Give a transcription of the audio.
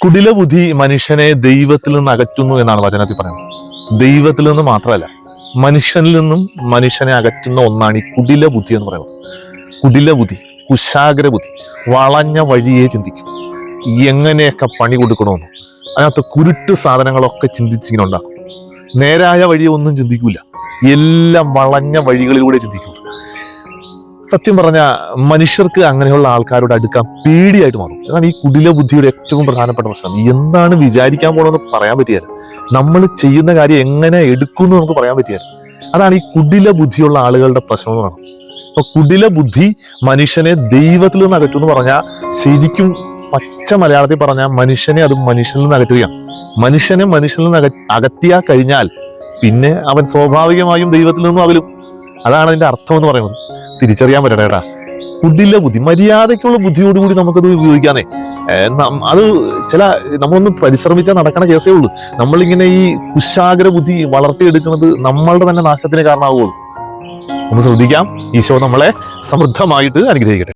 കുടില ബുദ്ധി മനുഷ്യനെ ദൈവത്തിൽ നിന്ന് അകറ്റുന്നു എന്നാണ് വചനത്തിൽ പറയുന്നത്. ദൈവത്തിൽ നിന്ന് മാത്രമല്ല, മനുഷ്യനിൽ നിന്നും മനുഷ്യനെ അകറ്റുന്ന ഒന്നാണ് ഈ കുടില ബുദ്ധി എന്ന് പറയുന്നത്. കുടില ബുദ്ധി, കുശാഗ്ര ബുദ്ധി, വളഞ്ഞ വഴിയെ ചിന്തിക്കും. എങ്ങനെയൊക്കെ പണി കൊടുക്കണമെന്ന് അതിനകത്ത് കുരുട്ട് സാധനങ്ങളൊക്കെ ചിന്തിച്ചിങ്ങനെ ഉണ്ടാക്കും. നേരായ വഴിയെ ഒന്നും ചിന്തിക്കൂല, എല്ലാം വളഞ്ഞ വഴികളിലൂടെ ചിന്തിക്കും. സത്യം പറഞ്ഞ മനുഷ്യർക്ക് അങ്ങനെയുള്ള ആൾക്കാരോട് അടുക്കാൻ പേടിയായിട്ട് മാറും. അതാണ് ഈ കുടില ബുദ്ധിയുടെ ഏറ്റവും പ്രധാനപ്പെട്ട പ്രശ്നം. എന്താണ് വിചാരിക്കാൻ പോണെന്ന് പറയാൻ പറ്റിയാൽ, നമ്മൾ ചെയ്യുന്ന കാര്യം എങ്ങനെ എടുക്കുമെന്ന് നമുക്ക് പറയാൻ പറ്റിയാൽ, അതാണ് ഈ കുടില ബുദ്ധിയുള്ള ആളുകളുടെ പ്രശ്നം എന്ന് പറയുന്നത്. അപ്പൊ കുടില ബുദ്ധി മനുഷ്യനെ ദൈവത്തിൽ നിന്ന് അകറ്റും എന്ന് പറഞ്ഞാൽ, ശരിക്കും പച്ച മലയാളത്തിൽ പറഞ്ഞാൽ മനുഷ്യനെ അത് മനുഷ്യനിൽ നിന്ന് അകറ്റുകയാണ്. മനുഷ്യനെ മനുഷ്യനിൽ നിന്ന് അകറ്റിയാൽ കഴിഞ്ഞാൽ പിന്നെ അവൻ സ്വാഭാവികമായും ദൈവത്തിൽ നിന്നും അകലും. അതാണ് അതിന്റെ അർത്ഥം എന്ന് പറയുന്നത്. തിരിച്ചറിയാൻ പറ്റണേടാ. കുടില ബുദ്ധി, മര്യാദയ്ക്കുള്ള ബുദ്ധിയോടുകൂടി നമുക്കത് ഉപയോഗിക്കാന്നേ. അത് നമ്മളൊന്ന് പരിശ്രമിച്ചാൽ നടക്കണ കേസേ ഉള്ളൂ. നമ്മളിങ്ങനെ ഈ കുശാഗ്ര ബുദ്ധി വളർത്തിയെടുക്കുന്നത് നമ്മളുടെ തന്നെ നാശത്തിന് കാരണമാവുള്ളൂ. ഒന്ന് ശ്രദ്ധിക്കാം. ഈശോ നമ്മളെ സമൃദ്ധമായിട്ട് അനുഗ്രഹിക്കട്ടെ.